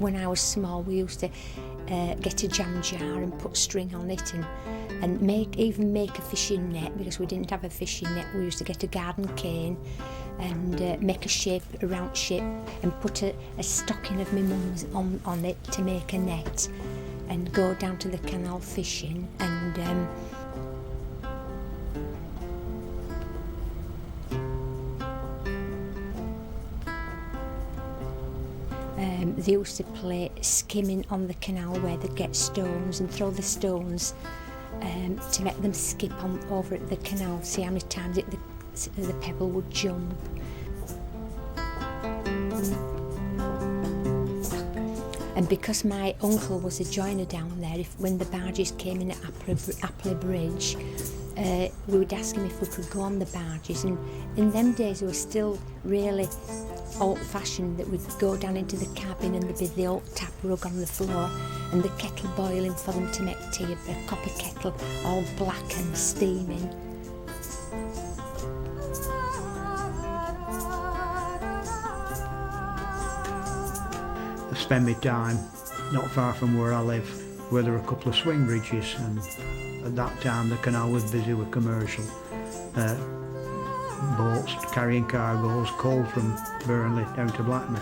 When I was small, we used to get a jam jar and put string on it and even make a fishing net, because we didn't have a fishing net. We used to get a garden cane and make a round shape, and put a stocking of my mum's on it to make a net, and go down to the canal fishing. And they used to play skimming on the canal, where they'd get stones and throw the stones to make them skip on over the canal, see how many times the pebble would jump. And because my uncle was a joiner down there, when the barges came in at Shipley Bridge, we would ask him if we could go on the barges. And in them days, it was still really old-fashioned, that we'd go down into the cabin and there'd be the old tap rug on the floor and the kettle boiling for them to make tea, a copper kettle all black and steaming. I spend my time not far from where I live, where there are a couple of swing bridges, and at that time the canal was busy with commercial boats carrying cargoes, coal from Burnley down to Blackburn,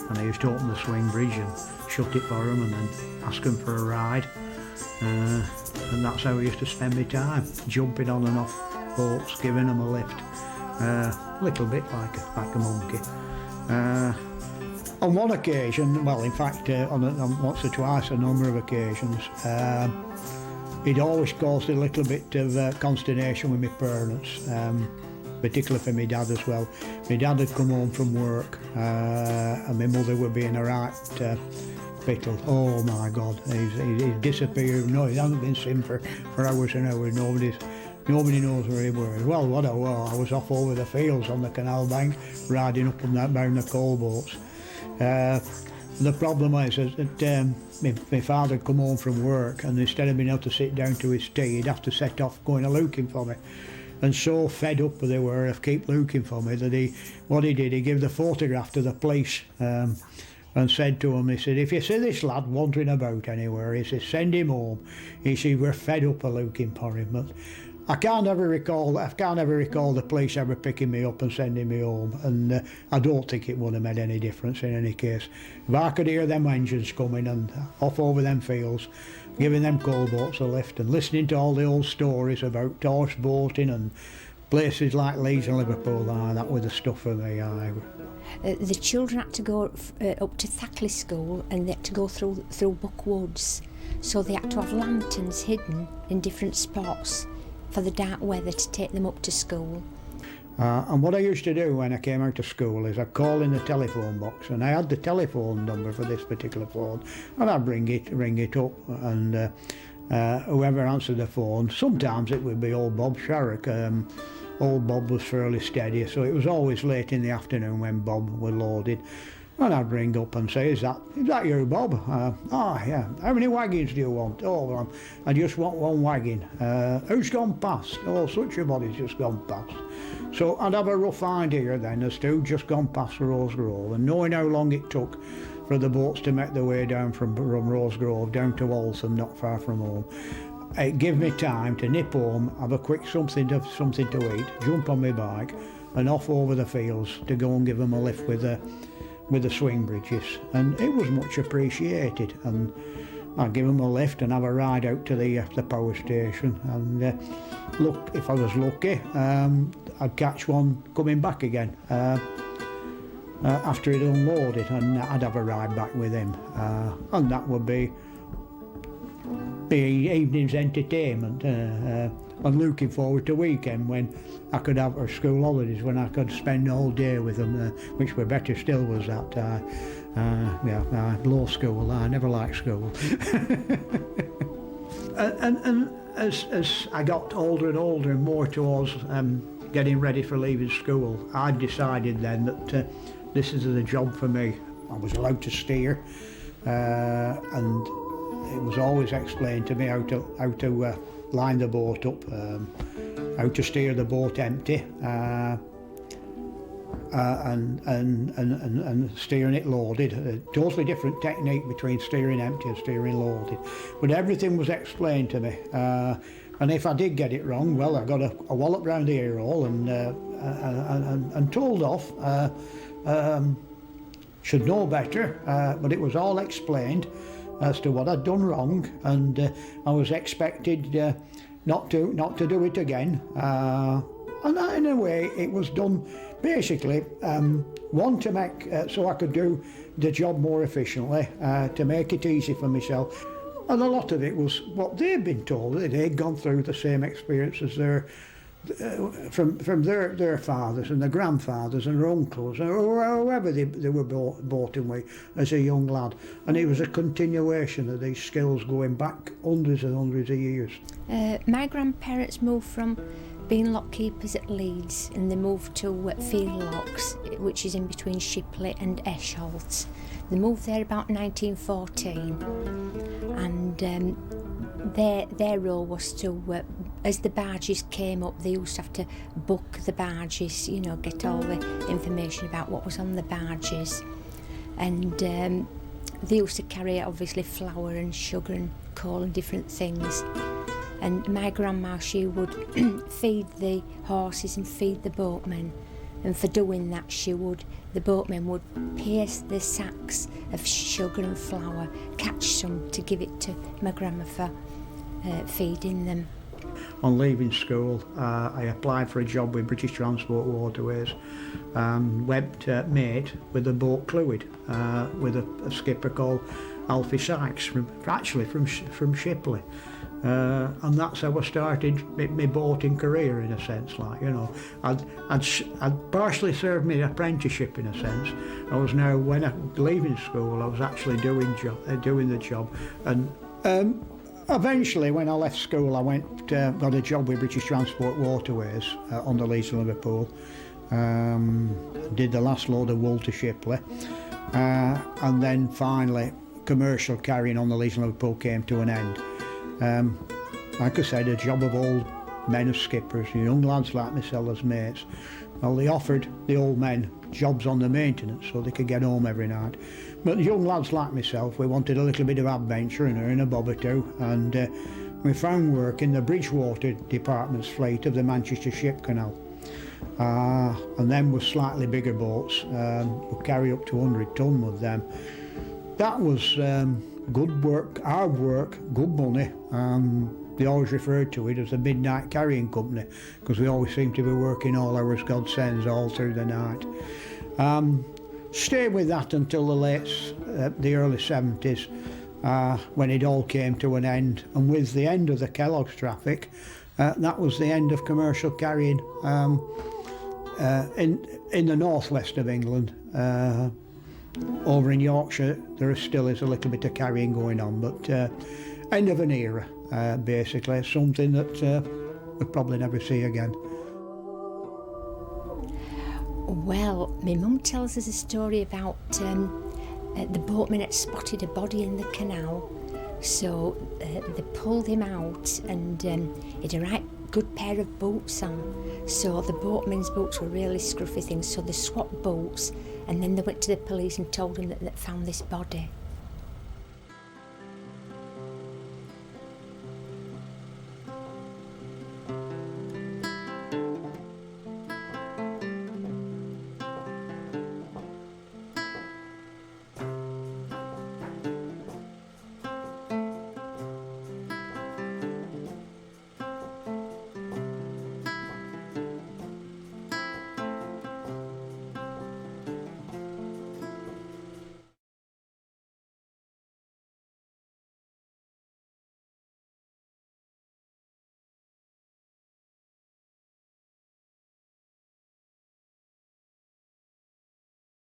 and I used to open the swing bridge and shut it for them and then ask them for a ride, and that's how I used to spend my time, jumping on and off boats, giving them a lift, a little bit like a monkey. On one occasion, well in fact on once or twice, a number of occasions, it always caused a little bit of consternation with my parents, particularly for my dad as well. My dad had come home from work and my mother would be in a right pickle. Oh my God, he's disappeared. No, he hasn't been seen for hours and hours. Nobody knows where he was. Well, I was off over the fields on the canal bank, riding up and down the coal boats. The problem is that my father had come home from work, and instead of being able to sit down to his tea, he'd have to set off going a-looking for me. And so fed up they were of keep looking for me that he gave the photograph to the police and said to him, he said, if you see this lad wandering about anywhere, he said, send him home. He said, we're fed up of looking for him. But I can't ever recall the police ever picking me up and sending me home, and I don't think it would have made any difference in any case. If I could hear them engines coming and off over them fields, giving them coal boats a lift, and listening to all the old stories about horse boating and places like Leeds and Liverpool, that was the stuff for me. The children had to go up to Thackley School, and they had to go through Buck Woods, so they had to have lanterns hidden in different spots for the dark weather to take them up to school. And what I used to do when I came out of school is I'd call in the telephone box, and I had the telephone number for this particular phone, and I'd ring it up, and whoever answered the phone, sometimes it would be old Bob Sharrock. Old Bob was fairly steady, so it was always late in the afternoon when Bob was loaded. And I'd ring up and say, is that you, Bob? Yeah. How many wagons do you want? Oh, well, I just want one wagon. Who's gone past? Oh, such a body's just gone past. So I'd have a rough idea then as to who'd just gone past Rosegrove, and knowing how long it took for the boats to make their way down from Rosegrove down to Waltham, not far from home. It gave me time to nip home, have a quick something to eat, jump on my bike, and off over the fields to go and give them a lift with the swing bridges, and it was much appreciated. And I'd give them a lift and have a ride out to the power station, and look, if I was lucky, I'd catch one coming back again after he'd unloaded, and I'd have a ride back with him, and that would be the evening's entertainment. I'm looking forward to weekend when I could have our school holidays, when I could spend all day with them, which were better still was that law school. I never liked school. and as I got older and older and more towards getting ready for leaving school, I decided then that this is the job for me. I was allowed to steer, and it was always explained to me how to line the boat up, how to steer the boat empty, and steering it loaded. A totally different technique between steering empty and steering loaded. But everything was explained to me. And if I did get it wrong, well, I got a wallop round the ear hole and told off. Should know better, but it was all explained as to what I'd done wrong, and I was expected not to do it again. And in a way, it was done basically one to make so I could do the job more efficiently, to make it easy for myself. And a lot of it was what they'd been told. They'd gone through the same experience as from their fathers and their grandfathers and their uncles, or whoever they were brought in with as a young lad. And it was a continuation of these skills going back hundreds and hundreds of years. My grandparents moved from being lockkeepers at Leeds, and they moved to Field Locks, which is in between Shipley and Esholt. They moved there about 1914, and their role was to, as the barges came up, they used to have to book the barges, you know, get all the information about what was on the barges, and they used to carry obviously flour and sugar and coal and different things. And my grandma, she would feed the horses and feed the boatmen, and for doing that the boatmen would pierce the sacks of sugar and flour, catch some to give it to my grandma for feeding them. On leaving school, I applied for a job with British Transport Waterways, went mate with a boat clewed with a skipper called Alfie Sykes, from Shipley. And that's how I started my boating career, in a sense. Like, you know, I'd partially served my apprenticeship, in a sense. I was now, when I was leaving school, I was actually doing the job. And eventually, when I left school, I got a job with British Transport Waterways on the Leeds Liverpool. Did the last load of wool to Shipley, and then finally, commercial carrying on the Leeds Liverpool came to an end. Like I said, a job of old men as skippers, young lads like myself as mates. Well, they offered the old men jobs on the maintenance so they could get home every night. But young lads like myself, we wanted a little bit of adventure and earn a bob or two, and we found work in the Bridgewater Department's fleet of the Manchester Ship Canal. And then with slightly bigger boats, we'll carry up to 100 tonne with them. That was good work, hard work, good money. They always referred to it as a midnight carrying company, because we always seemed to be working all hours God sends all through the night. Stayed with that until the early 70s, when it all came to an end. And with the end of the Kellogg's traffic, that was the end of commercial carrying in the northwest of England. Over in Yorkshire, there still is a little bit of carrying going on, but end of an era, basically, something that we'll probably never see again. Well, my mum tells us a story about the boatman had spotted a body in the canal, so they pulled him out, and he'd a right good pair of boots on, so the boatmen's boots were really scruffy things, so they swapped boots, and then they went to the police and told them that they'd found this body.